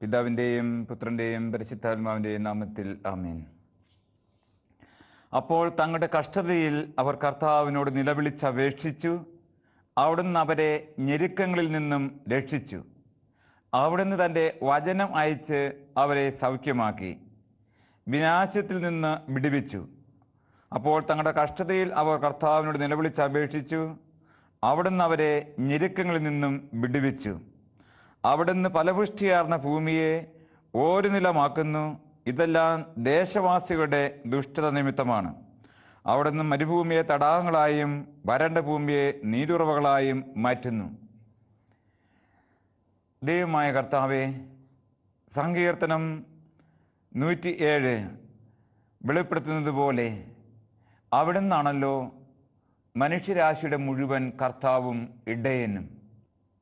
പിതാവിൻ്റെയും പുത്രൻ്റെയും പരിശുദ്ധാത്മാവിൻ്റെയും നാമത്തിൽ ആമേൻ. അപ്പോൾ തങ്ങളുടെ കഷ്ടതയിൽ അവർ കർത്താവിനോട് നിലവിളിച്ചപേക്ഷിച്ചു. അവിടുന്ന് അവരെ ഞെരുക്കങ്ങളിൽ നിന്നും രക്ഷിച്ചു. അവിടുന്ന് തൻ്റെ വചനം അയച്ച് അവരെ സൗഖ്യമാക്കി, വിനാശത്തിൽ നിന്ന് വിടുവിച്ചു. അപ്പോൾ തങ്ങളുടെ കഷ്ടതയിൽ അവർ കർത്താവിനോട് നിലവിളിച്ചപേക്ഷിച്ചു. അവിടുന്ന് അവരെ ഞെരുക്കങ്ങളിൽ നിന്നും വിടുവിച്ചു. അവിടുന്ന് ഫലപുഷ്ടിയാർന്ന ഭൂമിയെ ഒരു നിലമാക്കുന്നു. ഇതെല്ലാം ദേശവാസികളുടെ ദുഷ്ടത നിമിത്തമാണ്. അവിടുന്ന് മരുഭൂമിയെ തടാകങ്ങളായും വരണ്ട ഭൂമിയെ നീരുറവകളായും മാറ്റുന്നു. ദൈവമായ കർത്താവേ, സങ്കീർത്തനം 107 വെളിപ്പെടുത്തുന്നത് പോലെ അവിടുന്നാണല്ലോ മനുഷ്യരാശിയുടെ മുഴുവൻ കർത്താവും ഇടയനും.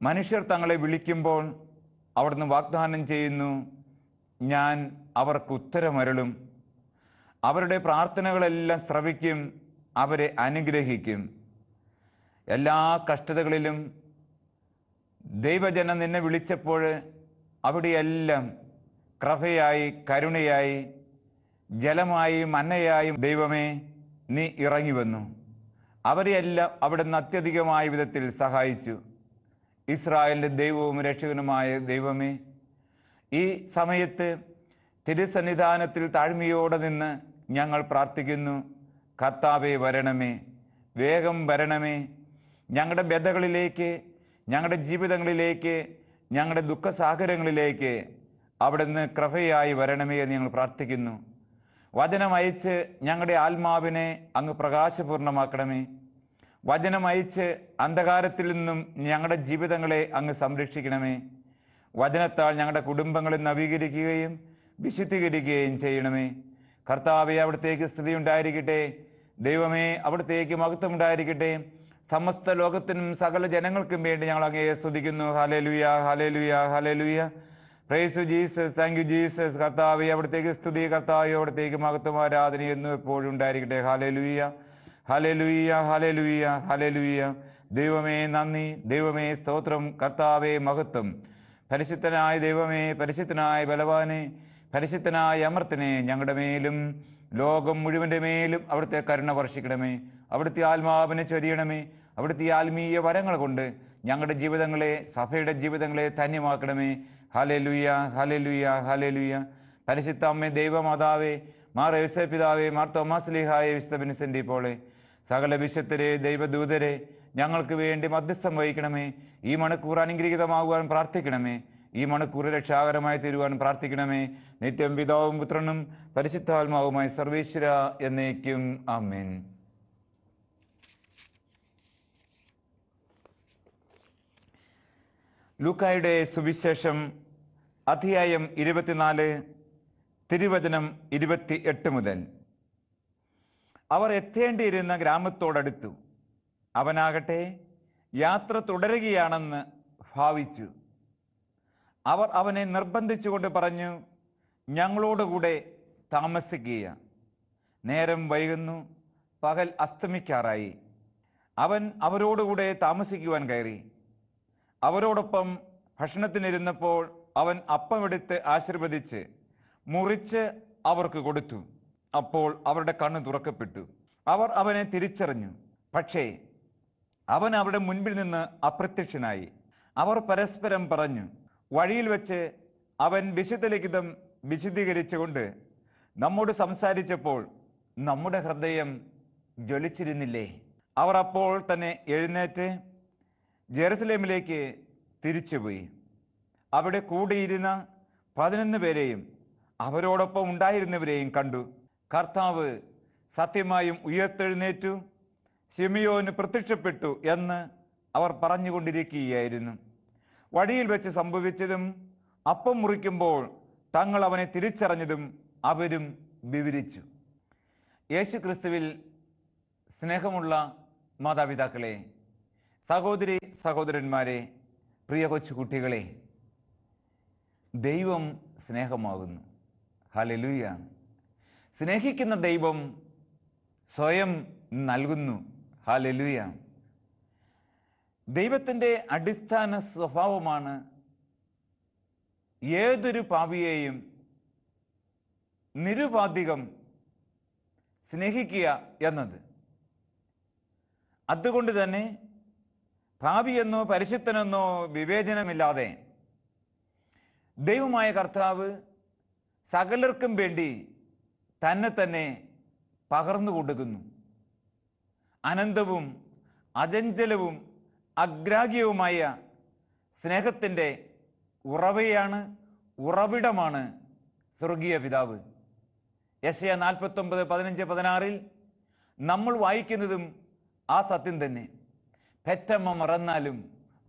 മനുഷ്യർ തങ്ങളെ വിളിക്കുമ്പോൾ അവിടുന്ന് വാഗ്ദാനം ചെയ്യുന്നു, ഞാൻ അവർക്ക് ഉത്തരമരുളും, അവരുടെ പ്രാർത്ഥനകളെല്ലാം ശ്രവിക്കും, അവരെ അനുഗ്രഹിക്കും. എല്ലാ കഷ്ടതകളിലും ദൈവജനം നിന്നെ വിളിച്ചപ്പോൾ അവിടെയെല്ലാം കൃപയായി, കരുണയായി, ജലമായി, മന്നയായി ദൈവമേ നീ ഇറങ്ങി വന്നു. അവരെയെല്ലാം അവിടുന്ന് അത്യധികമായ വിധത്തിൽ സഹായിച്ചു. ഇസ്രായേലിൻ്റെ ദൈവവും രക്ഷകനുമായ ദൈവമേ, ഈ സമയത്ത് തിരുസന്നിധാനത്തിൽ താഴ്മയോടെ നിന്ന് ഞങ്ങൾ പ്രാർത്ഥിക്കുന്നു. കർത്താവേ വരണമേ, വേഗം വരണമേ. ഞങ്ങളുടെ വ്യതകളിലേക്ക്, ഞങ്ങളുടെ ജീവിതങ്ങളിലേക്ക്, ഞങ്ങളുടെ ദുഃഖസാഗരങ്ങളിലേക്ക് അവിടുന്ന് കൃപയായി വരണമേ എന്ന് ഞങ്ങൾ പ്രാർത്ഥിക്കുന്നു. വചനം അയച്ച് ഞങ്ങളുടെ ആത്മാവിനെ അങ്ങ് പ്രകാശപൂർണമാക്കണമേ. വചനം അയച്ച് അന്ധകാരത്തിൽ നിന്നും ഞങ്ങളുടെ ജീവിതങ്ങളെ അങ്ങ് സംരക്ഷിക്കണമേ. വചനത്താൽ ഞങ്ങളുടെ കുടുംബങ്ങളെ നവീകരിക്കുകയും വിശുദ്ധീകരിക്കുകയും ചെയ്യണമേ. കർത്താവേ, അവിടത്തേക്ക് സ്തുതി ഉണ്ടായിരിക്കട്ടെ. ദൈവമേ, അവിടത്തേക്ക് മഹത്വം ഉണ്ടായിരിക്കട്ടെ. സമസ്ത ലോകത്തിനും സകല ജനങ്ങൾക്കും വേണ്ടി ഞങ്ങൾ അങ്ങയെ സ്തുതിക്കുന്നു. Hallelujah, hallelujah, hallelujah. Price Jesus, thank you Jesus. കർത്താവേ, അവിടത്തേക്ക് സ്തുതി. കർത്താവേ, അവിടത്തേക്ക് മഹത്വം, ആരാധന എന്നും എപ്പോഴും ഉണ്ടായിരിക്കട്ടെ. Hallelujah, hallelujah, hallelujah, hallelujah. ദൈവമേ നന്ദി, ദൈവമേ സ്തോത്രം, കർത്താവേ മഹത്വം. പരിശുദ്ധനായ ദൈവമേ, പരിശുദ്ധനായ ബലവാനെ, പരിശുദ്ധനായ അമർത്തനെ, ഞങ്ങളുടെ മേലും ലോകം മുഴുവൻ്റെ മേലും അവിടുത്തെ കരുണ വർഷിക്കണമേ. അവിടുത്തെ ആത്മാവിനെ ചൊരിയണമേ. അവിടുത്തെ ആത്മീയ വരങ്ങൾ കൊണ്ട് ഞങ്ങളുടെ ജീവിതങ്ങളെ, സഭയുടെ ജീവിതങ്ങളെ ധന്യമാക്കണമേ. Hallelujah, hallelujah, hallelujah. പരിശുദ്ധ അമ്മേ, ദൈവമാതാവേ, മാർ യോസേപ്പ് പിതാവേ, മാർ തോമസ് ലീഹായെ, വിശുദ്ധ വിൻസെൻ്റ് പോളെ, സകല വിശുദ്ധരെ, ദൈവദൂതരെ ഞങ്ങൾക്ക് വേണ്ടി മധ്യസ്ഥം വഹിക്കണമേ. ഈ മണിക്കൂർ അനുഗ്രഹീതമാകുവാൻ പ്രാർത്ഥിക്കണമേ. ഈ മണിക്കൂർ രക്ഷാകരമായി തീരുവാൻ പ്രാർത്ഥിക്കണമേ. നിത്യം പിതാവും പുത്രനും പരിശുദ്ധാത്മാവുമായി സർവേശ്വര എന്നേക്കും ആമേൻ. ലൂക്കായുടെ സുവിശേഷം അധ്യായം 24 തിരുവചനം 28 മുതൽ. അവർ എത്തേണ്ടിയിരുന്ന ഗ്രാമത്തോടടുത്തു. അവനാകട്ടെ യാത്ര തുടരുകയാണെന്ന് ഭാവിച്ചു. അവർ അവനെ നിർബന്ധിച്ചുകൊണ്ട് പറഞ്ഞു, ഞങ്ങളോടുകൂടെ താമസിക്കുക, നേരം വൈകുന്നു, പകൽ അസ്തമിക്കാറായി. അവൻ അവരോടുകൂടെ താമസിക്കുവാൻ കയറി. അവരോടൊപ്പം ഭക്ഷണത്തിനിരുന്നപ്പോൾ അവൻ അപ്പമെടുത്ത് ആശീർവദിച്ച് മുറിച്ച് അവർക്ക് കൊടുത്തു. അപ്പോൾ അവരുടെ കണ്ണ് തുറക്കപ്പെട്ടു. അവർ അവനെ തിരിച്ചറിഞ്ഞു. പക്ഷേ അവൻ അവരുടെ മുൻപിൽ നിന്ന് അപ്രത്യക്ഷനായി. അവർ പരസ്പരം പറഞ്ഞു, വഴിയിൽ വെച്ച് അവൻ വിശുദ്ധ ലിഖിതം വിശദീകരിച്ചുകൊണ്ട് നമ്മോട് സംസാരിച്ചപ്പോൾ നമ്മുടെ ഹൃദയം ജ്വലിച്ചിരുന്നില്ലേ? അവർ അപ്പോൾ തന്നെ എഴുന്നേറ്റ് ജെറുസലേമിലേക്ക് തിരിച്ചുപോയി. അവിടെ കൂടിയിരുന്ന 11 പേരെയും അവരോടൊപ്പം ഉണ്ടായിരുന്നവരെയും കണ്ടു. കർത്താവ് സത്യമായും ഉയർത്തെഴുന്നേറ്റു, ശിമിയോന് പ്രത്യക്ഷപ്പെട്ടു എന്ന് അവർ പറഞ്ഞുകൊണ്ടിരിക്കുകയായിരുന്നു. വഴിയിൽ വെച്ച് സംഭവിച്ചതും അപ്പം മുറിക്കുമ്പോൾ തങ്ങൾ അവനെ തിരിച്ചറിഞ്ഞതും അവരും വിവരിച്ചു. യേശു ക്രിസ്തുവിൽ സ്നേഹമുള്ള മാതാപിതാക്കളെ, സഹോദരി സഹോദരന്മാരെ, പ്രിയ കൊച്ചുകുട്ടികളെ, ദൈവം സ്നേഹമാകുന്നു. ഹല്ലേലൂയ. സ്നേഹിക്കുന്ന ദൈവം സ്വയം നൽകുന്നു. ഹല്ലേലൂയ. ദൈവത്തിൻ്റെ അടിസ്ഥാന സ്വഭാവമാണ് ഏതൊരു പാപിയെയും നിരുപാധികം സ്നേഹിക്കുക എന്നത്. അതുകൊണ്ട് തന്നെ പാപിയെന്നോ പരിശുദ്ധനെന്നോ വിവേചനമില്ലാതെ ദൈവമായ കർത്താവ് സകലർക്കും വേണ്ടി തന്നെ തന്നെ പകർന്നു കൊടുക്കുന്നു. അനന്തവും അചഞ്ചലവും അഗ്രാഹ്യവുമായ സ്നേഹത്തിൻ്റെ ഉറവയാണ്, ഉറവിടമാണ് സ്വർഗീയ പിതാവ്. യെശയ്യാ 49:15-16 നമ്മൾ വായിക്കുന്നതും ആ സത്യം തന്നെ. പെറ്റമ്മ മറന്നാലും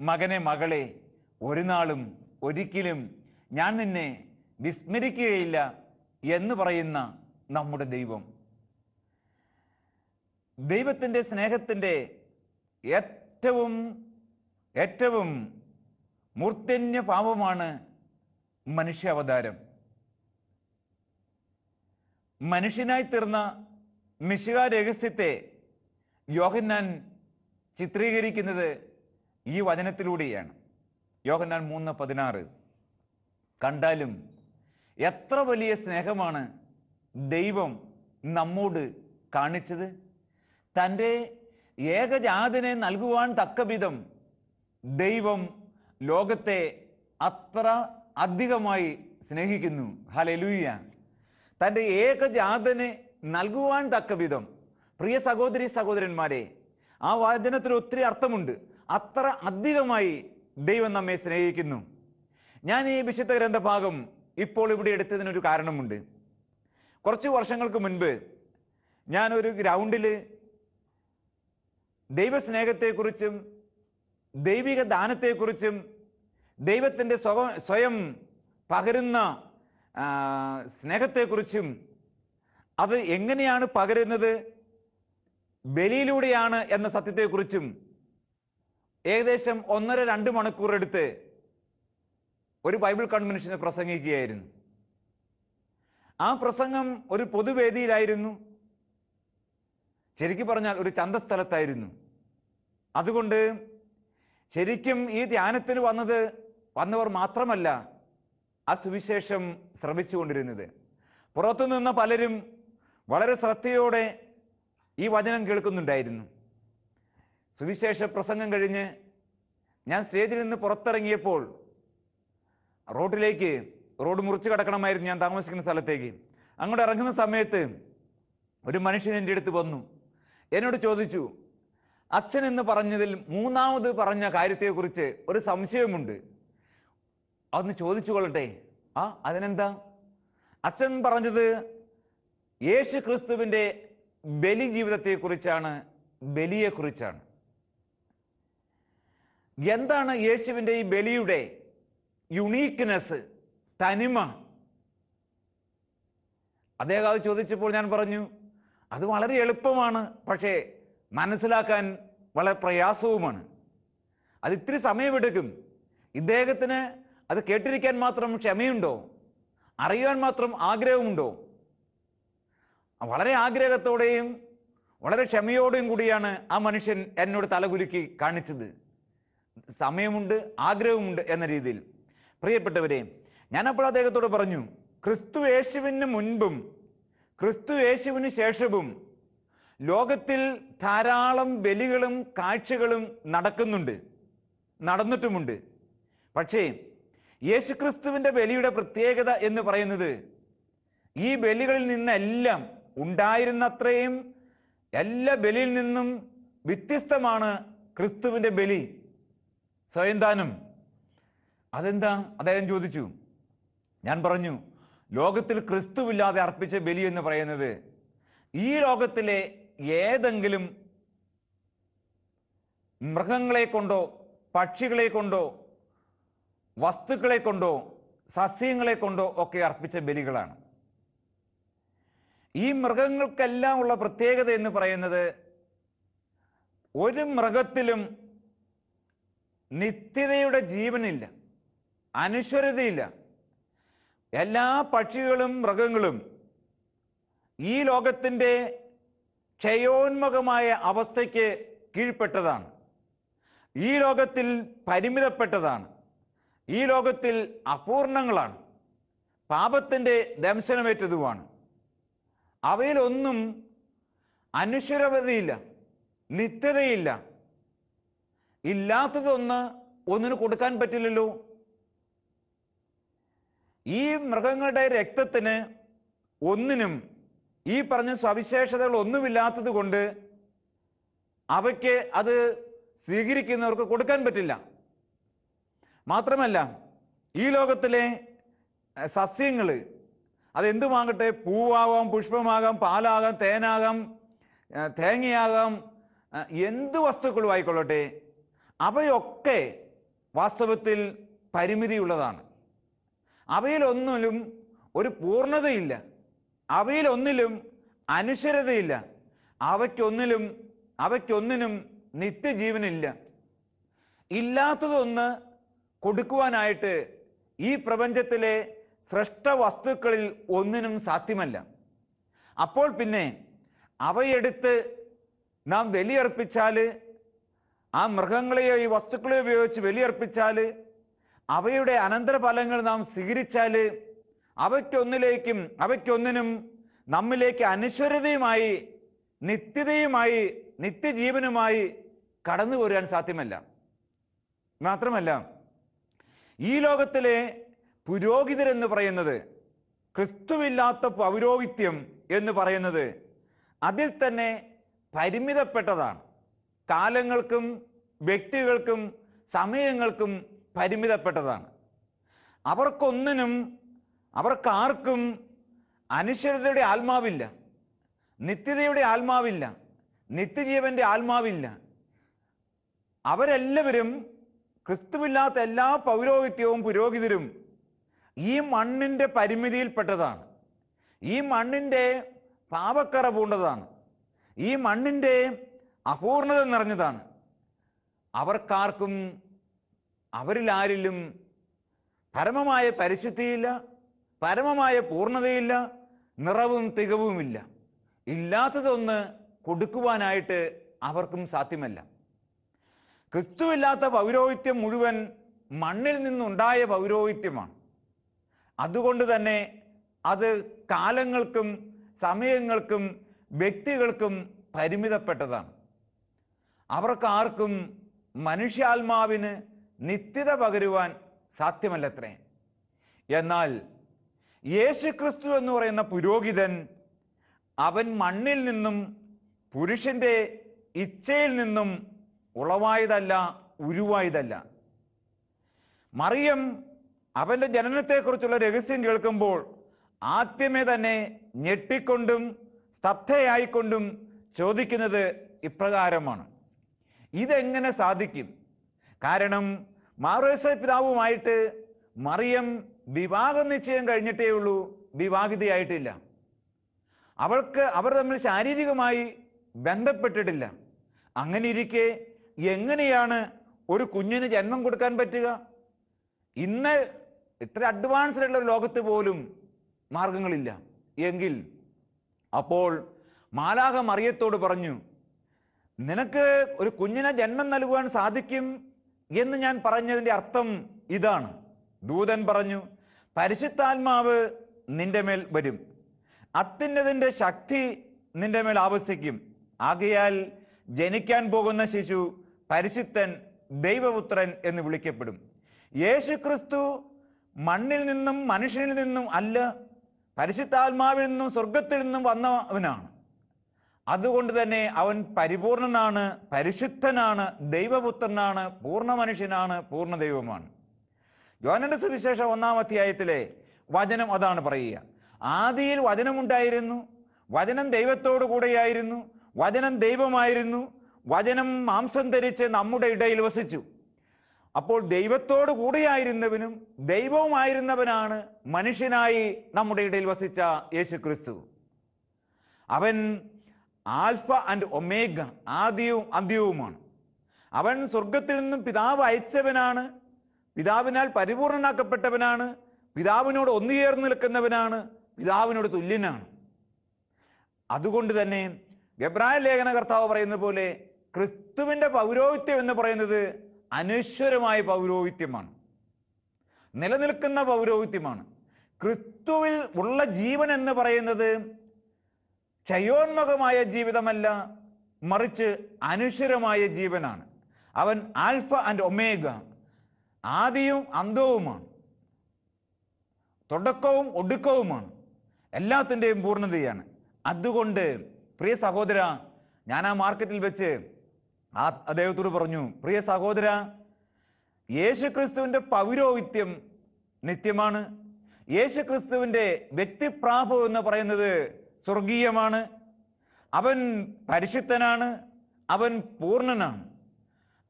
മകനെ മകളെ ഒരു നാളും ഒരിക്കലും ഞാൻ നിന്നെ വിസ്മരിക്കുകയില്ല എന്ന് പറയുന്ന നമ്മുടെ ദൈവം. ദൈവത്തിൻ്റെ സ്നേഹത്തിൻ്റെ ഏറ്റവും മൂർധന്യ ഭാവമാണ് മനുഷ്യാവതാരം. മനുഷ്യനായി തീർന്ന മിശിഹാ രഹസ്യത്തെ യോഹന്നാൻ ചിത്രീകരിക്കുന്നത് ഈ വചനത്തിലൂടെയാണ്. യോഹന്നാൻ 3:16 കണ്ടാലും എത്ര വലിയ സ്നേഹമാണ് ദൈവം നമ്മോട് കാണിച്ചത്. തൻ്റെ ഏകജാതനെ നൽകുവാൻ തക്കവിധം ദൈവം ലോകത്തെ അത്ര അധികമായി സ്നേഹിക്കുന്നു. ഹല്ലേലൂയ. തൻ്റെ ഏകജാതനെ നൽകുവാൻ തക്കവിധം. പ്രിയ സഹോദരി സഹോദരന്മാരെ, ആ വചനത്തിൽ ഒത്തിരി അർത്ഥമുണ്ട്. അത്ര അധികമായി ദൈവം നമ്മെ സ്നേഹിക്കുന്നു. ഞാൻ ഈ വിശുദ്ധ ഗ്രന്ഥഭാഗം ഇപ്പോൾ ഇവിടെ എടുത്തതിനൊരു കാരണമുണ്ട്. കുറച്ച് വർഷങ്ങൾക്ക് മുൻപ് ഞാനൊരു ഗ്രൗണ്ടിൽ ദൈവസ്നേഹത്തെക്കുറിച്ചും ദൈവിക ദാനത്തെക്കുറിച്ചും ദൈവത്തിൻ്റെ സ്വയം പകരുന്ന സ്നേഹത്തെക്കുറിച്ചും അത് എങ്ങനെയാണ് പകരുന്നത്, ബലിയിലൂടെയാണ് എന്ന സത്യത്തെക്കുറിച്ചും ഏകദേശം 1.5-2 മണിക്കൂർ എടുത്ത് ഒരു ബൈബിൾ കൺവെൻഷന് പ്രസംഗിക്കുകയായിരുന്നു. ആ പ്രസംഗം ഒരു പൊതുവേദിയിലായിരുന്നു. ശരിക്കും പറഞ്ഞാൽ ഒരു ചന്തസ്ഥലത്തായിരുന്നു. അതുകൊണ്ട് ശരിക്കും ഈ ധ്യാനത്തിന് വന്നവർ മാത്രമല്ല ആ സുവിശേഷം ശ്രമിച്ചുകൊണ്ടിരുന്നത്. പുറത്തു നിന്ന പലരും വളരെ ശ്രദ്ധയോടെ ഈ വചനം കേൾക്കുന്നുണ്ടായിരുന്നു. സുവിശേഷ പ്രസംഗം കഴിഞ്ഞ് ഞാൻ സ്റ്റേജിൽ നിന്ന് പുറത്തിറങ്ങിയപ്പോൾ റോഡ് മുറിച്ച് കടക്കണമായിരുന്നു ഞാൻ താമസിക്കുന്ന സ്ഥലത്തേക്ക്. അങ്ങോട്ട് ഇറങ്ങുന്ന സമയത്ത് ഒരു മനുഷ്യൻ എൻ്റെ അടുത്ത് വന്നു. എന്നോട് ചോദിച്ചു, അച്ഛൻ എന്ന് പറഞ്ഞതിൽ 3ാമത് പറഞ്ഞ കാര്യത്തെക്കുറിച്ച് ഒരു സംശയമുണ്ട്, അതൊന്ന് ചോദിച്ചു കൊള്ളട്ടെ. അതിനെന്താ? അച്ഛൻ പറഞ്ഞത് യേശു ക്രിസ്തുവിൻ്റെ ബലി ജീവിതത്തെക്കുറിച്ചാണ്, ബലിയെക്കുറിച്ചാണ്. എന്താണ് യേശുവിൻ്റെ ഈ ബലിയുടെ യുണീക്ക്നെസ്, തനിമ? അദ്ദേഹം അത് ചോദിച്ചപ്പോൾ ഞാൻ പറഞ്ഞു, അത് വളരെ എളുപ്പമാണ്, പക്ഷേ മനസ്സിലാക്കാൻ വളരെ പ്രയാസവുമാണ്. അത് ഇത്തിരി സമയമെടുക്കും. ഇദ്ദേഹത്തിന് അത് കേട്ടിരിക്കാൻ മാത്രം ക്ഷമയുണ്ടോ? അറിയുവാൻ മാത്രം ആഗ്രഹമുണ്ടോ? വളരെ ആഗ്രഹത്തോടെയും വളരെ ക്ഷമയോടെയും കൂടിയാണ് ആ മനുഷ്യൻ എന്നോട് തലകുലുക്കി കാണിച്ചത്. സമയമുണ്ട്, ആഗ്രഹമുണ്ട് എന്ന രീതിയിൽ. പ്രിയപ്പെട്ടവരെ, ഞാനപ്പോൾ അദ്ദേഹത്തോട് പറഞ്ഞു, ക്രിസ്തു യേശുവിന് മുൻപും ക്രിസ്തു യേശുവിന് ശേഷവും ലോകത്തിൽ ധാരാളം ബലികളും കാഴ്ചകളും നടന്നിട്ടുമുണ്ട്. പക്ഷേ യേശുക്രിസ്തുവിൻ്റെ ബലിയുടെ പ്രത്യേകത എന്ന് പറയുന്നത് ഈ ബലികളിൽ നിന്നെല്ലാം ഉണ്ടായിരുന്നത്രയും എല്ലാ ബലിയിൽ നിന്നും വ്യത്യസ്തമാണ് ക്രിസ്തുവിൻ്റെ ബലി, സ്വയംദാനം. അതെന്താ? അദ്ദേഹം ചോദിച്ചു. ഞാൻ പറഞ്ഞു, ലോകത്തിൽ ക്രിസ്തുവില്ലാതെ അർപ്പിച്ച ബലി എന്ന് പറയുന്നത് ഈ ലോകത്തിലെ ഏതെങ്കിലും മൃഗങ്ങളെ കൊണ്ടോ പക്ഷികളെ കൊണ്ടോ വസ്തുക്കളെ കൊണ്ടോ സസ്യങ്ങളെ കൊണ്ടോ ഒക്കെ അർപ്പിച്ച ബലികളാണ്. ഈ മൃഗങ്ങൾക്കെല്ലാം ഉള്ള പ്രത്യേകത എന്ന് പറയുന്നത് ഒരു മൃഗത്തിലും നിത്യതയുടെ ജീവനില്ല, അനശ്വരതയില്ല. എല്ലാ പക്ഷികളും മൃഗങ്ങളും ഈ ലോകത്തിൻ്റെ ക്ഷയോന്മുഖമായ അവസ്ഥയ്ക്ക് കീഴ്പ്പെട്ടതാണ്, ഈ ലോകത്തിൽ പരിമിതപ്പെട്ടതാണ്. ഈ ലോകത്തിൽ അപൂർണങ്ങളാണ്, പാപത്തിൻ്റെ ദംശനമേറ്റതുമാണ്. അവയിലൊന്നും അനശ്വരതയില്ല, നിത്യതയില്ല. ഇല്ലാത്തതൊന്ന് ഒന്നിന് കൊടുക്കാൻ പറ്റില്ലല്ലോ. ഈ മൃഗങ്ങളുടെ രക്തത്തിന് ഒന്നിനും ഈ പറഞ്ഞ സവിശേഷതകൾ ഒന്നുമില്ലാത്തത് കൊണ്ട് അവയ്ക്ക് അത് സ്വീകരിക്കുന്നവർക്ക് കൊടുക്കാൻ പറ്റില്ല. മാത്രമല്ല, ഈ ലോകത്തിലെ സസ്യങ്ങൾ അതെന്തുമാകട്ടെ, പൂവാകാം, പുഷ്പമാകാം, പാലാകാം, തേനാകാം, തേങ്ങയാകാം, എന്ത് വസ്തുക്കളും ആയിക്കൊള്ളട്ടെ, അവയൊക്കെ വാസ്തവത്തിൽ പരിമിതിയുള്ളതാണ്. അവയിലൊന്നിലും ഒരു പൂർണ്ണതയില്ല, അവയിലൊന്നിലും അനശ്വരതയില്ല, അവയ്ക്കൊന്നിനും നിത്യജീവനില്ല. ഇല്ലാത്തതൊന്ന് കൊടുക്കുവാനായിട്ട് ഈ പ്രപഞ്ചത്തിലെ സൃഷ്ട വസ്തുക്കളിൽ ഒന്നിനും സാധ്യമല്ല. അപ്പോൾ പിന്നെ അവയെടുത്ത് നാം ബലിയർപ്പിച്ചാൽ, ആ മൃഗങ്ങളെയോ ഈ വസ്തുക്കളെയോ ഉപയോഗിച്ച് ബലിയർപ്പിച്ചാൽ, അവയുടെ അനന്തരഫലങ്ങൾ നാം സ്വീകരിച്ചാൽ, അവയ്ക്കൊന്നിനും നമ്മിലേക്ക് അനശ്വരതയുമായി, നിത്യതയുമായി, നിത്യജീവനുമായി കടന്നു വരാൻ സാധ്യമല്ല. മാത്രമല്ല, ഈ ലോകത്തിലെ പുരോഹിതരെന്ന് പറയുന്നത്, ക്രിസ്തുവില്ലാത്ത പൗരോഹിത്യം എന്ന് പറയുന്നത് അതിൽ തന്നെ പരിമിതപ്പെട്ടതാണ്. കാലങ്ങൾക്കും വ്യക്തികൾക്കും സമയങ്ങൾക്കും പരിമിതപ്പെട്ടതാണ്. അവർക്കാർക്കും അനശ്വരതയുടെ ആത്മാവില്ല, നിത്യതയുടെ ആത്മാവില്ല, നിത്യജീവന്റെ ആത്മാവില്ല. അവരെല്ലാവരും, ക്രിസ്തുവില്ലാത്ത എല്ലാ പൗരോഹിത്യവും പുരോഹിതരും ഈ മണ്ണിൻ്റെ പരിമിതിയിൽപ്പെട്ടതാണ്, ഈ മണ്ണിൻ്റെ പാപക്കറ പൂണ്ടതാണ്, ഈ മണ്ണിൻ്റെ അപൂർണത നിറഞ്ഞതാണ്. അവർക്കാർക്കും, അവരിലാരിലും പരമമായ പരിശുദ്ധിയില്ല, പരമമായ പൂർണ്ണതയില്ല, നിറവും തികവുമില്ല. ഇല്ലാത്തതൊന്ന് കൊടുക്കുവാനായിട്ട് അവർക്കും സാധ്യമല്ല. ക്രിസ്തുവില്ലാത്ത പൗരോഹിത്യം മുഴുവൻ മണ്ണിൽ നിന്നുണ്ടായ പൗരോഹിത്യമാണ്. അതുകൊണ്ട് തന്നെ അത് കാലങ്ങൾക്കും സമയങ്ങൾക്കും വ്യക്തികൾക്കും പരിമിതപ്പെട്ടതാണ്. അവർക്കാർക്കും മനുഷ്യാത്മാവിന് നിത്യത പകരുവാൻ സാധ്യമല്ലത്രേ. എന്നാൽ യേശുക്രിസ്തു എന്ന് പറയുന്ന പുരോഹിതൻ, അവൻ മണ്ണിൽ നിന്നും പുരുഷന്റെ ഇച്ഛയിൽ നിന്നും ഉളവായതല്ല, ഉരുവായതല്ല. മറിയം അവന്റെ ജനനത്തെക്കുറിച്ചുള്ള രഹസ്യം കേൾക്കുമ്പോൾ ആദ്യമേ തന്നെ ഞെട്ടിക്കൊണ്ടും സ്തബ്ധയായിക്കൊണ്ടും ചോദിക്കുന്നത് ഇപ്രകാരമാണ്: ഇതെങ്ങനെ സാധിക്കും? കാരണം മാർയോസേപ്പ് പിതാവുമായിട്ട് മറിയം വിവാഹ നിശ്ചയം കഴിഞ്ഞിട്ടേ ഉള്ളൂ, വിവാഹിതയായിട്ടില്ല. അവർ തമ്മിൽ ശാരീരികമായി ബന്ധപ്പെട്ടിട്ടില്ല. അങ്ങനെ ഇരിക്കെ എങ്ങനെയാണ് ഒരു കുഞ്ഞിന് ജന്മം കൊടുക്കാൻ പറ്റുക? ഇന്ന് ഇത്ര അഡ്വാൻസ്ഡ് ആയിട്ടുള്ള ഒരു ലോകത്ത് പോലും മാർഗങ്ങളില്ല എങ്കിൽ, അപ്പോൾ മാലാഖ മറിയത്തോട് പറഞ്ഞു, നിനക്ക് ഒരു കുഞ്ഞിനെ ജന്മം നൽകുവാൻ സാധിക്കും എന്ന് ഞാൻ പറഞ്ഞതിൻ്റെ അർത്ഥം ഇതാണ്. ദൂതൻ പറഞ്ഞു, പരിശുദ്ധാത്മാവ് നിന്റെ മേൽ വരും, അത്യുന്നതിൻ്റെ ശക്തി നിന്റെ മേൽ ആവസിക്കും. ആകയാൽ ജനിക്കാൻ പോകുന്ന ശിശു പരിശുദ്ധൻ, ദൈവപുത്രൻ എന്ന് വിളിക്കപ്പെടും. യേശുക്രിസ്തു മണ്ണിൽ നിന്നും മനുഷ്യനിൽ നിന്നും അല്ല, പരിശുദ്ധാത്മാവിൽ നിന്നും സ്വർഗത്തിൽ നിന്നും വന്നവനാണ്. അതുകൊണ്ട് തന്നെ അവൻ പരിപൂർണനാണ്, പരിശുദ്ധനാണ്, ദൈവപുത്രനാണ്, പൂർണ്ണ മനുഷ്യനാണ്, പൂർണ്ണ ദൈവമാണ്. യോഹന്നാന്റെ സുവിശേഷം 1-ാം അധ്യായത്തിലെ വചനം അതാണ് പറയുക. ആദിയിൽ വചനമുണ്ടായിരുന്നു, വചനം ദൈവത്തോടു കൂടെയായിരുന്നു, വചനം ദൈവമായിരുന്നു, വചനം മാംസം ധരിച്ച് നമ്മുടെ ഇടയിൽ വസിച്ചു. അപ്പോൾ ദൈവത്തോടു കൂടെയായിരുന്നവനും ദൈവവുമായിരുന്നവനാണ് മനുഷ്യനായി നമ്മുടെ ഇടയിൽ വസിച്ച യേശുക്രിസ്തു. അവൻ ആൽഫ ആൻഡ് ഒമേഗ, ആദിയും അന്ത്യവുമാണ്. അവൻ സ്വർഗത്തിൽ നിന്നും പിതാവ് അയച്ചവനാണ്, പിതാവിനാൽ പരിപൂർണനാക്കപ്പെട്ടവനാണ്, പിതാവിനോട് ഒന്നുചേർന്ന് നിൽക്കുന്നവനാണ്, പിതാവിനോട് തുല്യനാണ്. അതുകൊണ്ട് തന്നെ എബ്രായ ലേഖന കർത്താവ് പറയുന്ന പോലെ ക്രിസ്തുവിൻ്റെ പൗരോഹിത്യം എന്ന് പറയുന്നത് അനശ്വരമായ പൗരോഹിത്യമാണ്. നിലനിൽക്കുന്ന പൗരോഹിത്യമാണ്. ക്രിസ്തുവിൽ ഉള്ള ജീവൻ എന്ന് പറയുന്നത് ക്ഷയോന്മുഖമായ ജീവിതമല്ല, മറിച്ച് അനശ്വരമായ ജീവനാണ്. അവൻ ആൽഫ ആൻഡ് ഒമേഗ, ആദിയും അന്തവുമാണ്, തുടക്കവും ഒടുക്കവുമാണ്, എല്ലാത്തിൻ്റെയും പൂർണ്ണതയാണ്. അതുകൊണ്ട് പ്രിയ സഹോദര, ഞാൻ ആ മാർക്കറ്റിൽ വെച്ച് അദ്ദേഹത്തോട് പറഞ്ഞു, പ്രിയ സഹോദര, യേശുക്രിസ്തുവിൻ്റെ പൗരോഹിത്യം നിത്യമാണ്. യേശുക്രിസ്തുവിൻ്റെ വ്യക്തിപ്രാഭവം എന്ന് പറയുന്നത് സ്വർഗീയമാണ്. അവൻ പരിശുദ്ധനാണ്, അവൻ പൂർണ്ണനാണ്.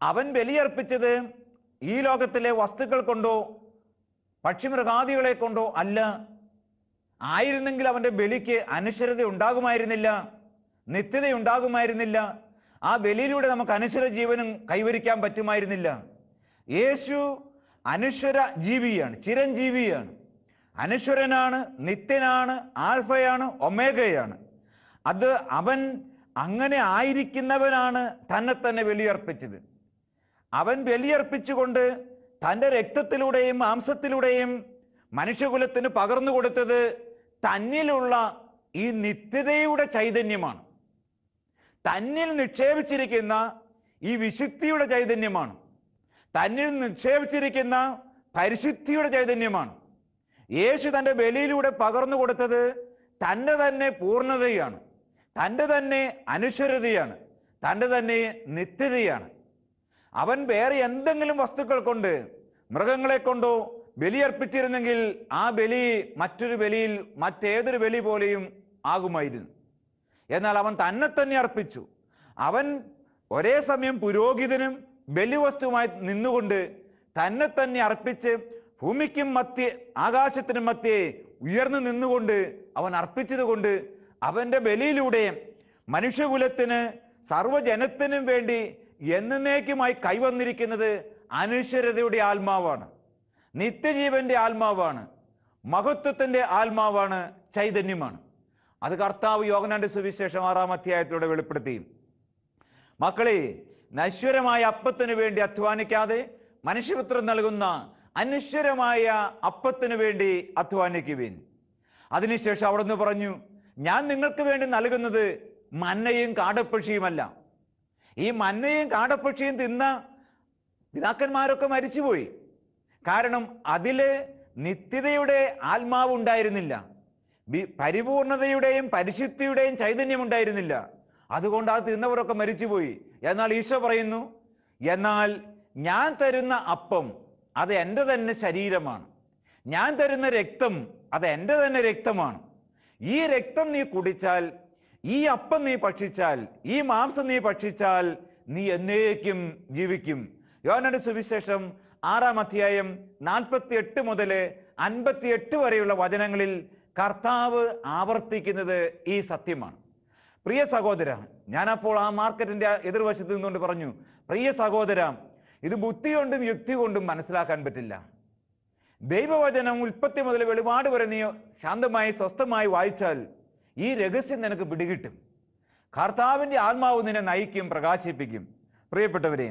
അവൻ ബലിയർപ്പിച്ചത് ഈ ലോകത്തിലെ വസ്തുക്കൾ കൊണ്ടോ പക്ഷിമൃഗാദികളെ കൊണ്ടോ അല്ല. ആയിരുന്നെങ്കിൽ അവൻ്റെ ബലിക്ക് അനശ്വരത ഉണ്ടാകുമായിരുന്നില്ല, നിത്യത ഉണ്ടാകുമായിരുന്നില്ല. ആ ബലിയിലൂടെ നമുക്ക് അനശ്വര ജീവനും കൈവരിക്കാൻ പറ്റുമായിരുന്നില്ല. യേശു അനശ്വര ജീവിയാണ്, ചിരഞ്ജീവിയാണ്, അനശ്വരനാണ്, നിത്യനാണ്, ആൽഫയാണ്, ഒമേഗയാണ്. അത് അവൻ അങ്ങനെ ആയിരിക്കുന്നവനാണ് തന്നെ തന്നെ ബലിയർപ്പിച്ചത്. അവൻ ബലിയർപ്പിച്ചുകൊണ്ട് തൻ്റെ രക്തത്തിലൂടെയും മാംസത്തിലൂടെയും മനുഷ്യകുലത്തിന് പകർന്നു കൊടുത്തത് തന്നിലുള്ള ഈ നിത്യതയുടെ ചൈതന്യമാണ്, തന്നിൽ നിക്ഷേപിച്ചിരിക്കുന്ന ഈ വിശുദ്ധിയുടെ ചൈതന്യമാണ്, തന്നിൽ നിക്ഷേപിച്ചിരിക്കുന്ന പരിശുദ്ധിയുടെ ചൈതന്യമാണ്. യേശു തൻ്റെ ബലിയിലൂടെ പകർന്നു കൊടുത്തത് തൻ്റെ തന്നെ പൂർണ്ണതയാണ്, തൻ്റെ തന്നെ അനശ്വരതയാണ്, തൻ്റെ തന്നെ നിത്യതയാണ്. അവൻ വേറെ എന്തെങ്കിലും വസ്തുക്കൾ കൊണ്ട്, മൃഗങ്ങളെ കൊണ്ടോ ബലിയർപ്പിച്ചിരുന്നെങ്കിൽ ആ ബലി മറ്റൊരു ബലിയിൽ മറ്റേതൊരു ബലി പോലെയും ആകുമായിരുന്നു. എന്നാൽ അവൻ തന്നെ തന്നെ അർപ്പിച്ചു. അവൻ ഒരേ സമയം പുരോഹിതനും ബലിവസ്തുവുമായി നിന്നുകൊണ്ട് തന്നെ തന്നെ അർപ്പിച്ച് ഭൂമിക്കും മധ്യേ ആകാശത്തിനും മധ്യേ ഉയർന്നു നിന്നുകൊണ്ട് അവൻ അർപ്പിച്ചത് കൊണ്ട് അവൻ്റെ ബലിയിലൂടെ മനുഷ്യകുലത്തിന് സർവ്വജനത്തിനും വേണ്ടി എന്നേക്കുമായി കൈവന്നിരിക്കുന്നത് അനശ്വരതയുടെ ആത്മാവാണ്, നിത്യജീവന്റെ ആത്മാവാണ്, മഹത്വത്തിൻ്റെ ആത്മാവാണ്, ചൈതന്യമാണ്. അത് കർത്താവ് യോഹന്നാന്റെ സുവിശേഷം 6-ാം അധ്യായത്തിലൂടെ വെളിപ്പെടുത്തി. മക്കളെ, നശ്വരമായ അപ്പത്തിന് വേണ്ടി അധ്വാനിക്കാതെ മനുഷ്യപുത്രൻ നൽകുന്ന അനശ്വരമായ അപ്പത്തിന് വേണ്ടി അധ്വാനിക്കുവിൻ. അതിനുശേഷം അവിടുന്ന് പറഞ്ഞു, ഞാൻ നിങ്ങൾക്ക് വേണ്ടി നൽകുന്നത് മന്നയും കാടപ്പക്ഷിയുമല്ല. ഈ മന്നയും കാടപ്പക്ഷിയും തിന്ന പിതാക്കന്മാരൊക്കെ മരിച്ചുപോയി. കാരണം അതില് നിത്യതയുടെ ആത്മാവ് ഉണ്ടായിരുന്നില്ല, പരിപൂർണതയുടെയും പരിശുദ്ധിയുടെയും ചൈതന്യം ഉണ്ടായിരുന്നില്ല. അതുകൊണ്ട് അത് തിന്നവരൊക്കെ മരിച്ചുപോയി. എന്നാൽ ഈശോ പറയുന്നു, എന്നാൽ ഞാൻ തരുന്ന അപ്പം അത് എൻ്റെ തന്നെ ശരീരമാണ്, ഞാൻ തരുന്ന രക്തം അത് എൻ്റെ തന്നെ രക്തമാണ്. ഈ രക്തം നീ കുടിച്ചാൽ, ഈ അപ്പം നീ ഭക്ഷിച്ചാൽ, ഈ മാംസം നീ ഭക്ഷിച്ചാൽ നീ എന്നേക്കും ജീവിക്കും. യോഹന്നാന്റെ സുവിശേഷം 6-ാം അധ്യായം 48 മുതൽ 58 വരെയുള്ള വചനങ്ങളിൽ കർത്താവ് ആവർത്തിക്കുന്നത് ഈ സത്യമാണ്. പ്രിയ സഹോദര, ഞാനപ്പോൾ ആ മാർക്കറ്റിന്റെ എതിർവശത്ത് നിന്നുകൊണ്ട് പറഞ്ഞു, പ്രിയ സഹോദര, ഇത് ബുദ്ധി കൊണ്ടും യുക്തി കൊണ്ടും മനസ്സിലാക്കാൻ പറ്റില്ല. ദൈവവചനം ഉൽപ്പത്തി മുതൽ വെളിപാട് വരെ നീ ശാന്തമായി സ്വസ്ഥമായി വായിച്ചാൽ ഈ രഹസ്യം നിനക്ക് പിടികിട്ടും. കർത്താവിൻ്റെ ആത്മാവ് നിന്നെ നയിക്കും, പ്രകാശിപ്പിക്കും. പ്രിയപ്പെട്ടവരെ,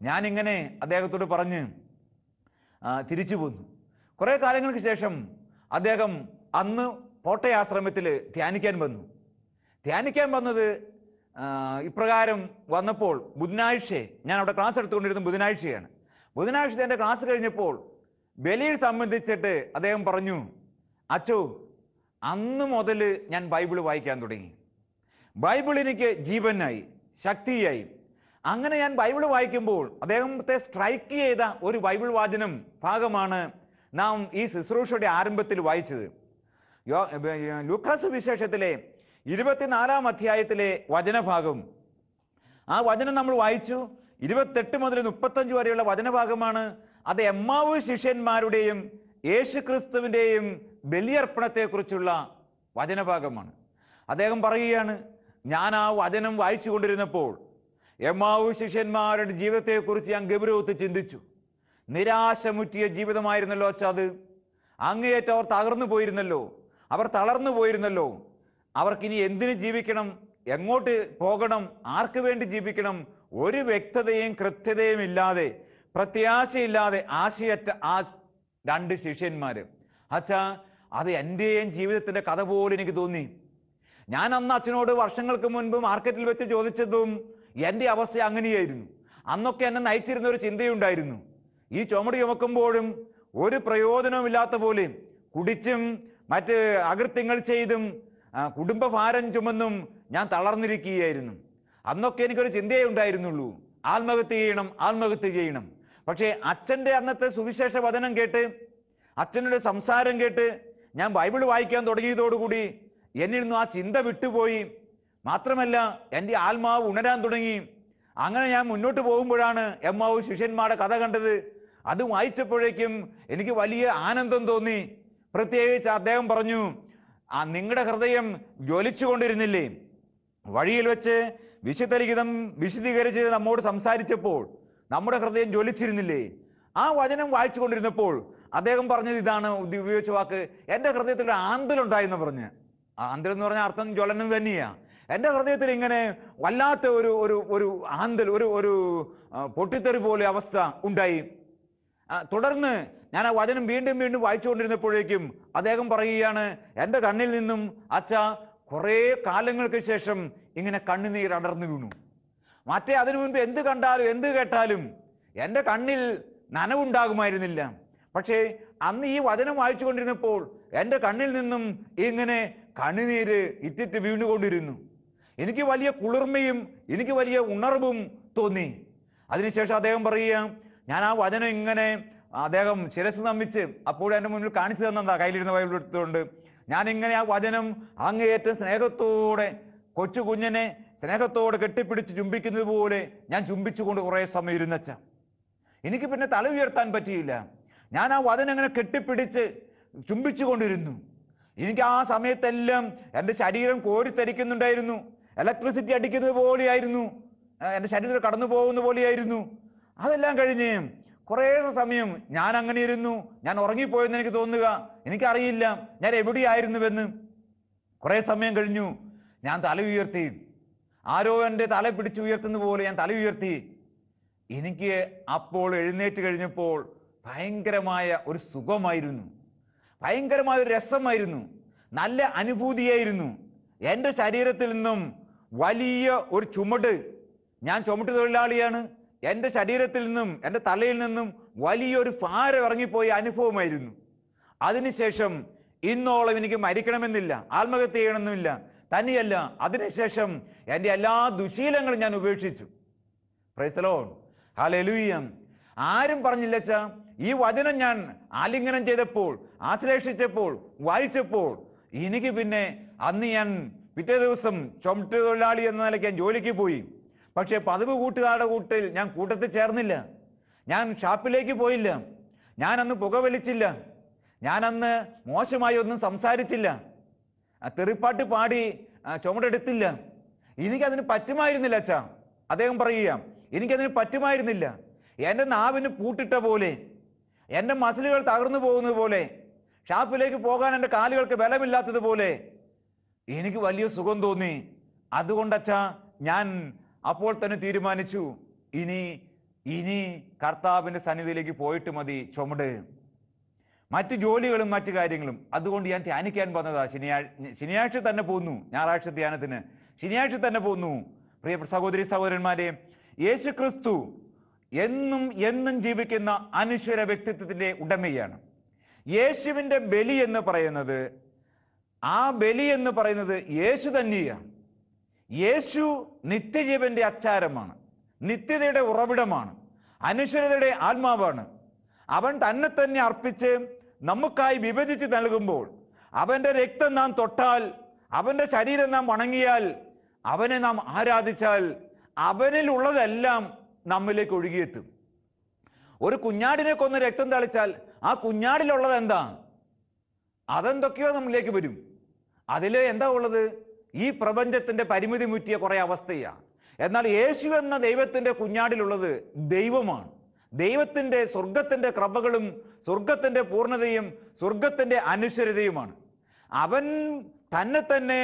ഞാനിങ്ങനെ അദ്ദേഹത്തോട് പറഞ്ഞ് തിരിച്ചു പോന്നു. കുറേ കാലങ്ങൾക്ക് ശേഷം അദ്ദേഹം അന്ന് കോട്ടയാശ്രമത്തിൽ ധ്യാനിക്കാൻ വന്നു. ധ്യാനിക്കാൻ വന്നത് ഇപ്രകാരം വന്നപ്പോൾ ബുധനാഴ്ച, ഞാൻ അവിടെ ക്ലാസ് എടുത്തുകൊണ്ടിരുന്ന ബുധനാഴ്ചയാണ്. ബുധനാഴ്ച എൻ്റെ ക്ലാസ് കഴിഞ്ഞപ്പോൾ ബലിയിൽ സംബന്ധിച്ചിട്ട് അദ്ദേഹം പറഞ്ഞു, അച്ചോ, അന്ന് മുതൽ ഞാൻ ബൈബിൾ വായിക്കാൻ തുടങ്ങി. ബൈബിൾ എനിക്ക് ജീവനായി, ശക്തിയായി. അങ്ങനെ ഞാൻ ബൈബിൾ വായിക്കുമ്പോൾ അദ്ദേഹത്തെ സ്ട്രൈക്ക് ചെയ്ത ഒരു ബൈബിൾ വാചനം ഭാഗമാണ് നാം ഈ ശുശ്രൂഷയുടെ ആരംഭത്തിൽ വായിച്ചത്. ലൂക്കാസ് വിശേഷത്തിലെ 24-ാം അധ്യായത്തിലെ വചനഭാഗം. ആ വചനം നമ്മൾ വായിച്ചു. 28 മുതൽ 35 വരെയുള്ള വചനഭാഗമാണ്. അത് എമ്മാവു ശിഷ്യന്മാരുടെയും യേശുക്രിസ്തുവിൻ്റെയും ബലിയർപ്പണത്തെക്കുറിച്ചുള്ള വചനഭാഗമാണ്. അദ്ദേഹം പറയുകയാണ്, ഞാൻ ആ വചനം വായിച്ചു കൊണ്ടിരുന്നപ്പോൾ എമ്മാവു ശിഷ്യന്മാരുടെ ജീവിതത്തെക്കുറിച്ച് ഞാൻ ഗൗരവത്തിൽ ചിന്തിച്ചു. നിരാശമുറ്റിയ ജീവിതമായിരുന്നല്ലോ അത്. അങ്ങേയറ്റം അവർ തകർന്നു പോയിരുന്നല്ലോ, അവർ തളർന്നു പോയിരുന്നല്ലോ. അവർക്കിനി എന്തിനു ജീവിക്കണം, എങ്ങോട്ട് പോകണം, ആർക്ക് വേണ്ടി ജീവിക്കണം, ഒരു വ്യക്തതയും കൃത്യതയും ഇല്ലാതെ, പ്രത്യാശയില്ലാതെ, ആശയറ്റ ആ 2 ശിഷ്യന്മാർ. അച്ഛാ, അത് എൻ്റെയും ജീവിതത്തിൻ്റെ കഥ പോലെ എനിക്ക് തോന്നി. ഞാൻ അന്ന് അച്ഛനോട് വർഷങ്ങൾക്ക് മുൻപ് മാർക്കറ്റിൽ വെച്ച് ചോദിച്ചതും എൻ്റെ അവസ്ഥ അങ്ങനെയായിരുന്നു. അന്നൊക്കെ എന്നെ നയിച്ചിരുന്ന ഒരു ചിന്തയുണ്ടായിരുന്നു, ഈ ചുമട് ചുമക്കുമ്പോഴും ഒരു പ്രയോജനവുമില്ലാത്ത പോലെ കുടിച്ചും മറ്റ് അകൃത്യങ്ങൾ ചെയ്തും കുടുംബഭാരം ചുമന്നും ഞാൻ തളർന്നിരിക്കുകയായിരുന്നു. അന്നൊക്കെ എനിക്കൊരു ചിന്തയേ ഉണ്ടായിരുന്നുള്ളൂ, ആത്മഹത്യ ചെയ്യണം, ആത്മഹത്യ ചെയ്യണം. പക്ഷേ അച്ഛൻ്റെ അന്നത്തെ സുവിശേഷ വചനം കേട്ട്, അച്ഛൻ്റെ സംസാരം കേട്ട് ഞാൻ ബൈബിൾ വായിക്കാൻ തുടങ്ങിയതോടുകൂടി എന്നിൽ നിന്നും ആ ചിന്ത വിട്ടുപോയി. മാത്രമല്ല, എൻ്റെ ആത്മാവ് ഉണരാൻ തുടങ്ങി. അങ്ങനെ ഞാൻ മുന്നോട്ട് പോകുമ്പോഴാണ് എമ്മാവൂസ് ശിഷ്യന്മാരുടെ കഥ കണ്ടത്. അത് വായിച്ചപ്പോഴേക്കും എനിക്ക് വലിയ ആനന്ദം തോന്നി. പ്രത്യേകിച്ച് അദ്ദേഹം പറഞ്ഞു, നിങ്ങളുടെ ഹൃദയം ജ്വലിച്ചുകൊണ്ടിരുന്നില്ലേ? വഴിയിൽ വെച്ച് വിശുദ്ധ ലിഖിതം വിശദീകരിച്ച് നമ്മോട് സംസാരിച്ചപ്പോൾ നമ്മുടെ ഹൃദയം ജ്വലിച്ചിരുന്നില്ലേ? ആ വചനം വായിച്ചു കൊണ്ടിരുന്നപ്പോൾ അദ്ദേഹം പറഞ്ഞത് ഇതാണ്, ഉപയോഗിച്ച വാക്ക്, എൻ്റെ ഹൃദയത്തിൽ ആന്തലുണ്ടായെന്ന് പറഞ്ഞ്. ആന്തൽ എന്ന് പറഞ്ഞ അർത്ഥം ജ്വലനം തന്നെയാ. എൻ്റെ ഹൃദയത്തിൽ ഇങ്ങനെ വല്ലാത്ത ഒരു ഒരു ഒരു ആന്തൽ, ഒരു പൊട്ടിത്തെറി പോലെ അവസ്ഥ ഉണ്ടായി. തുടർന്ന് ഞാൻ ആ വചനം വീണ്ടും വീണ്ടും വായിച്ചുകൊണ്ടിരുന്നപ്പോഴേക്കും അദ്ദേഹം പറയുകയാണ്, എൻ്റെ കണ്ണിൽ നിന്നും അച്ഛാ കുറേ കാലങ്ങൾക്ക് ശേഷം ഇങ്ങനെ കണ്ണുനീർ അടർന്നു വീണു. മറ്റേ അതിനു മുൻപ് എന്ത് കണ്ടാലും എന്ത് കേട്ടാലും എൻ്റെ കണ്ണിൽ നനവുണ്ടാകുമായിരുന്നില്ല. പക്ഷേ അന്ന് ഈ വചനം വായിച്ചു കൊണ്ടിരുന്നപ്പോൾ എൻ്റെ കണ്ണിൽ നിന്നും ഇങ്ങനെ കണ്ണുനീര് ഇറ്റിറ്റ് വീണുകൊണ്ടിരുന്നു. എനിക്ക് വലിയ കുളിർമയും എനിക്ക് വലിയ ഉണർവും തോന്നി. അതിനുശേഷം അദ്ദേഹം പറയുക, ഞാൻ ആ വചനം ഇങ്ങനെ അദ്ദേഹം ശിരസ് നമിച്ച് അപ്പോൾ എൻ്റെ മുന്നിൽ കാണിച്ചു തന്നെന്താ, കയ്യിലിരുന്ന ബൈബിൾ എടുത്തുകൊണ്ട് ഞാനിങ്ങനെ ആ വചനം അങ്ങേയറ്റം സ്നേഹത്തോടെ കൊച്ചു കുഞ്ഞിനെ സ്നേഹത്തോടെ കെട്ടിപ്പിടിച്ച് ചുംബിക്കുന്നത് പോലെ ഞാൻ ചുംബിച്ചുകൊണ്ട് കുറേ സമയം ഇരുന്നച്ച. എനിക്ക് പിന്നെ തല ഉയർത്താൻ പറ്റിയില്ല. ഞാൻ ആ വചനം അങ്ങനെ കെട്ടിപ്പിടിച്ച് ചുംബിച്ചുകൊണ്ടിരുന്നു. എനിക്ക് ആ സമയത്തെല്ലാം എൻ്റെ ശരീരം കോരിത്തരിക്കുന്നുണ്ടായിരുന്നു. ഇലക്ട്രിസിറ്റി അടിക്കുന്നത് പോലെയായിരുന്നു, എൻ്റെ ശരീരത്തിൽ കടന്നു പോകുന്ന പോലെയായിരുന്നു. അതെല്ലാം കഴിഞ്ഞ് കുറേ സമയം ഞാൻ അങ്ങനെ ഇരുന്നു. ഞാൻ ഉറങ്ങിപ്പോയെന്ന് എനിക്ക് തോന്നുക, എനിക്കറിയില്ല ഞാൻ എവിടെയായിരുന്നുവെന്ന്. കുറേ സമയം കഴിഞ്ഞു, ഞാൻ തല ഉയർത്തി. ആരോ എൻ്റെ തല പിടിച്ച് ഉയർത്തുന്ന പോലെ ഞാൻ തല ഉയർത്തി. എനിക്ക് അപ്പോൾ എഴുന്നേറ്റ് കഴിഞ്ഞപ്പോൾ ഭയങ്കരമായ ഒരു സുഖമായിരുന്നു, ഭയങ്കരമായ ഒരു രസമായിരുന്നു, നല്ല അനുഭൂതിയായിരുന്നു. എൻ്റെ ശരീരത്തിൽ നിന്നും വലിയ ഒരു ചുമട്, ഞാൻ ചുമട്ട് തൊഴിലാളിയാണ്, എൻ്റെ ശരീരത്തിൽ നിന്നും എൻ്റെ തലയിൽ നിന്നും വലിയൊരു ഭാരം ഇറങ്ങിപ്പോയ അനുഭവമായിരുന്നു. അതിനുശേഷം ഇന്നോളം എനിക്ക് മരിക്കണമെന്നില്ല, ആത്മഹത്യ ചെയ്യണമെന്നില്ല. തന്നെയല്ല, അതിനുശേഷം എൻ്റെ എല്ലാ ദുശീലങ്ങളും ഞാൻ ഉപേക്ഷിച്ചു. Praise the Lord, hallelujah. ആരും പറഞ്ഞില്ലച്ചാ, ഈ വചനം ഞാൻ ആലിംഗനം ചെയ്തപ്പോൾ, ആശ്ലേഷിച്ചപ്പോൾ, വായിച്ചപ്പോൾ എനിക്ക് പിന്നെ അന്ന് ഞാൻ പിറ്റേ ദിവസം ചുമട്ട് തൊഴിലാളി എന്ന നിലയ്ക്ക് ഞാൻ ജോലിക്ക് പോയി. പക്ഷേ പതിവ് കൂട്ടുകാരുടെ കൂട്ടിൽ ഞാൻ കൂട്ടത്തിൽ ചേർന്നില്ല. ഞാൻ ഷാപ്പിലേക്ക് പോയില്ല. ഞാൻ അന്ന് പുകവലിച്ചില്ല. ഞാൻ അന്ന് മോശമായി ഒന്നും സംസാരിച്ചില്ല. തെറിപ്പാട്ട് പാടി ചുമടെടുത്തില്ല. എനിക്കതിന് പറ്റുമായിരുന്നില്ല അച്ഛാ. അദ്ദേഹം പറയുക, എനിക്കതിന് പറ്റുമായിരുന്നില്ല. എൻ്റെ നാവിന് പൂട്ടിട്ട പോലെ, എൻ്റെ മസിലുകൾ തകർന്നു പോകുന്നത് പോലെ, ഷാപ്പിലേക്ക് പോകാൻ എൻ്റെ കാലുകൾക്ക് ബലമില്ലാത്തതുപോലെ എനിക്ക് വലിയ സുഖം തോന്നി. അതുകൊണ്ടച്ഛാ ഞാൻ അപ്പോൾ തന്നെ തീരുമാനിച്ചു, ഇനി കർത്താവിൻ്റെ സന്നിധിയിലേക്ക് പോയിട്ട് മതി ചുമട്, മറ്റ് ജോലികളും മറ്റു കാര്യങ്ങളും. അതുകൊണ്ട് ഞാൻ ധ്യാനിക്കാൻ വന്നതാ. ശനിയാഴ്ച തന്നെ പോന്നു, ഞായറാഴ്ച ധ്യാനത്തിന് ശനിയാഴ്ച തന്നെ പോന്നു. പ്രിയപ്പെട്ട സഹോദരി സഹോദരന്മാരെ, യേശു ക്രിസ്തു എന്നും ജീവിക്കുന്ന അനശ്വര വ്യക്തിത്വത്തിന്റെ ഉടമയാണ്. യേശുവിൻ്റെ ബലി എന്ന് പറയുന്നത്, ആ ബലി എന്ന് പറയുന്നത് യേശു തന്നെയാണ്. യേശു നിത്യജീവന്റെ അച്ചാരമാണ്, നിത്യതയുടെ ഉറവിടമാണ്, അനശ്വരതയുടെ ആത്മാവാണ്. അവൻ തന്നെ തന്നെ അർപ്പിച്ച് നമുക്കായി വിഭജിച്ച് നൽകുമ്പോൾ, അവൻ്റെ രക്തം നാം തൊട്ടാൽ, അവൻ്റെ ശരീരം നാം വണങ്ങിയാൽ, അവനെ നാം ആരാധിച്ചാൽ, അവനിലുള്ളതെല്ലാം നമ്മിലേക്ക് ഒഴുകിയെത്തും. ഒരു കുഞ്ഞാടിനെ കൊന്ന് രക്തം തളിച്ചാൽ ആ കുഞ്ഞാടിലുള്ളത് എന്താ? അതെന്തൊക്കെയോ നമ്മിലേക്ക് വരും. അതിൽ എന്താ ഉള്ളത്? ഈ പ്രപഞ്ചത്തിന്റെ പരിമിതി മുറ്റിയ കുറെ അവസ്ഥയാണ്. എന്നാൽ യേശു എന്ന ദൈവത്തിന്റെ കുഞ്ഞാടിലുള്ളത് ദൈവമാണ്. ദൈവത്തിന്റെ സ്വർഗത്തിന്റെ കൃപകളും സ്വർഗത്തിന്റെ പൂർണ്ണതയും സ്വർഗത്തിന്റെ അനശ്വരതയുമാണ്. അവൻ തന്നെ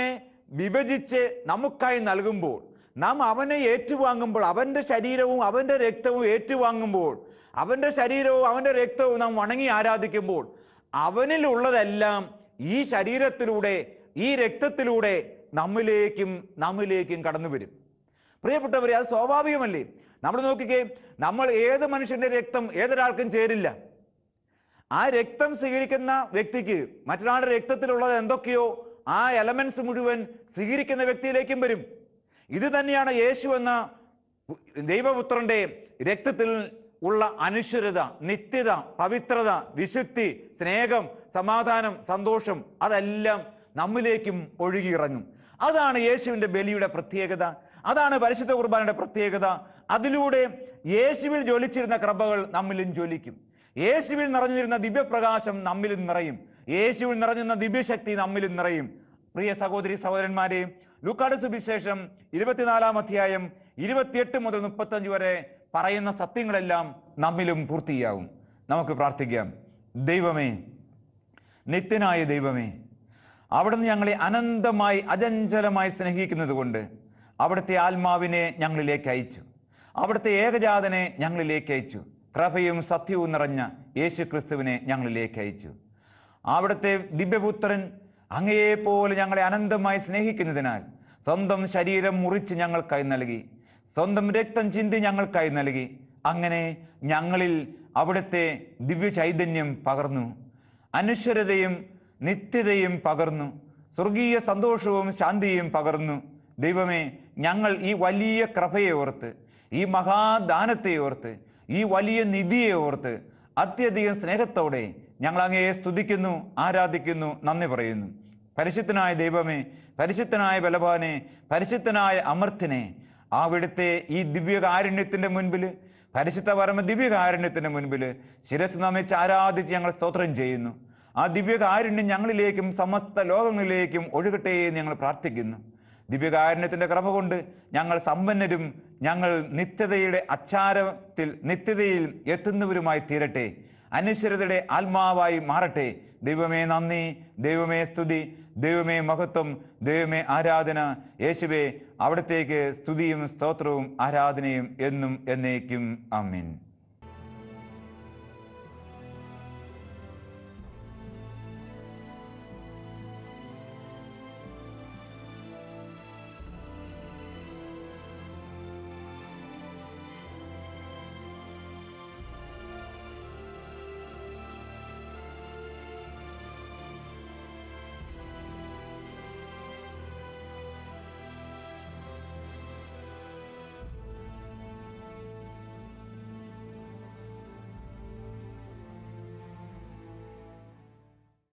വിഭജിച്ച് നമുക്കായി നൽകുമ്പോൾ, നാം അവനെ ഏറ്റുവാങ്ങുമ്പോൾ, അവൻ്റെ ശരീരവും അവൻ്റെ രക്തവും ഏറ്റുവാങ്ങുമ്പോൾ, അവൻ്റെ ശരീരവും അവൻ്റെ രക്തവും നാം വണങ്ങി ആരാധിക്കുമ്പോൾ അവനിലുള്ളതെല്ലാം ഈ ശരീരത്തിലൂടെ, ഈ രക്തത്തിലൂടെ നമ്മിലേക്കും കടന്നു വരും. പ്രിയപ്പെട്ടവരെ, അത് സ്വാഭാവികമല്ലേ? നമ്മൾ നോക്കിക്കേ, നമ്മൾ ഏത് മനുഷ്യന്റെ രക്തം ഏതൊരാൾക്കും ചേരില്ല. ആ രക്തം സ്വീകരിക്കുന്ന വ്യക്തിക്ക് മറ്റൊരാളുടെ രക്തത്തിലുള്ളത് എന്തൊക്കെയോ ആ എലമെന്റ്സ് മുഴുവൻ സ്വീകരിക്കുന്ന വ്യക്തിയിലേക്കും വരും. ഇത് തന്നെയാണ് യേശു എന്ന ദൈവപുത്രന്റെ രക്തത്തിൽ ഉള്ള അനശ്വരത, നിത്യത, പവിത്രത, വിശുദ്ധി, സ്നേഹം, സമാധാനം, സന്തോഷം, അതെല്ലാം നമ്മിലേക്കും ഒഴുകിയിറങ്ങും. അതാണ് യേശുവിൻ്റെ ബലിയുടെ പ്രത്യേകത. അതാണ് പരിശുദ്ധ കുർബാനയുടെ പ്രത്യേകത. അതിലൂടെ യേശുവിൽ ജ്വലിച്ചിരുന്ന കൃപകൾ നമ്മിലും ജ്വലിക്കും. യേശുവിൽ നിറഞ്ഞിരുന്ന ദിവ്യപ്രകാശം നമ്മിലും നിറയും. യേശുവിൽ നിറഞ്ഞിരുന്ന ദിവ്യശക്തി നമ്മിലും നിറയും. പ്രിയ സഹോദരി സഹോദരന്മാരെ, ലൂക്കായുടെ സുവിശേഷം 24-ാം അധ്യായം 28 മുതൽ 35 വരെ പറയുന്ന സത്യങ്ങളെല്ലാം നമ്മിലും പൂർത്തിയാവും. നമുക്ക് പ്രാർത്ഥിക്കാം. ദൈവമേ, നിത്യനായ ദൈവമേ, അവിടുന്ന് ഞങ്ങളെ അനന്തമായി അചഞ്ചലമായി സ്നേഹിക്കുന്നത് കൊണ്ട് അവിടുത്തെ ആത്മാവിനെ ഞങ്ങളിലേക്ക് അയച്ചു. അവിടുത്തെ ഏകജാതനെ ഞങ്ങളിലേക്ക് അയച്ചു. കൃപയും സത്യവും നിറഞ്ഞ യേശു ക്രിസ്തുവിനെ ഞങ്ങളിലേക്ക് അയച്ചു. അവിടുത്തെ ദിവ്യപുത്രൻ അങ്ങയെപ്പോലെ ഞങ്ങളെ അനന്തമായി സ്നേഹിക്കുന്നതിനാൽ സ്വന്തം ശരീരം മുറിച്ച് ഞങ്ങൾക്കായി നൽകി, സ്വന്തം രക്തം ചിന്തി ഞങ്ങൾക്കായി നൽകി. അങ്ങനെ ഞങ്ങളിൽ അവിടുത്തെ ദിവ്യ ചൈതന്യം പകർന്നു, അനശ്വരതയും നിത്യതയും പകർന്നു, സ്വർഗീയ സന്തോഷവും ശാന്തിയും പകർന്നു. ദൈവമേ, ഞങ്ങൾ ഈ വലിയ കൃപയെ ഓർത്ത്, ഈ മഹാദാനത്തെ ഓർത്ത്, ഈ വലിയ നിധിയെ ഓർത്ത് അത്യധികം സ്നേഹത്തോടെ ഞങ്ങൾ അങ്ങയെ സ്തുതിക്കുന്നു, ആരാധിക്കുന്നു, നന്ദി പറയുന്നു. പരിശുദ്ധനായ ദൈവമേ, പരിശുദ്ധനായ ബലവാനെ, പരിശുദ്ധനായ അമർത്തിനെ, അവിടുത്തെ ഈ ദിവ്യകാരുണ്യത്തിൻ്റെ മുൻപിൽ, പരിശുദ്ധ പരമ ദിവ്യകാരുണ്യത്തിൻ്റെ മുൻപിൽ ശിരസ് നമിച്ച് ആരാധിച്ച് ഞങ്ങൾ സ്തോത്രം ചെയ്യുന്നു. ആ ദിവ്യകാരുണ്യം ഞങ്ങളിലേക്കും സമസ്ത ലോകങ്ങളിലേക്കും ഒഴുകട്ടെ എന്ന് ഞങ്ങൾ പ്രാർത്ഥിക്കുന്നു. ദിവ്യകാരുണ്യത്തിൻ്റെ കൃപ കൊണ്ട് ഞങ്ങൾ സമ്പന്നരും ഞങ്ങൾ നിത്യതയുടെ അച്ചാരത്തിൽ നിത്യതയിൽ എത്തുന്നവരുമായി തീരട്ടെ. അനശ്വരതയുടെ ആത്മാവായി മാറട്ടെ. ദൈവമേ നന്ദി, ദൈവമേ സ്തുതി, ദൈവമേ മഹത്വം, ദൈവമേ ആരാധന. യേശുവേ, അവിടത്തേക്ക് സ്തുതിയും സ്തോത്രവും ആരാധനയും എന്നും എന്നേക്കും. ആമേൻ.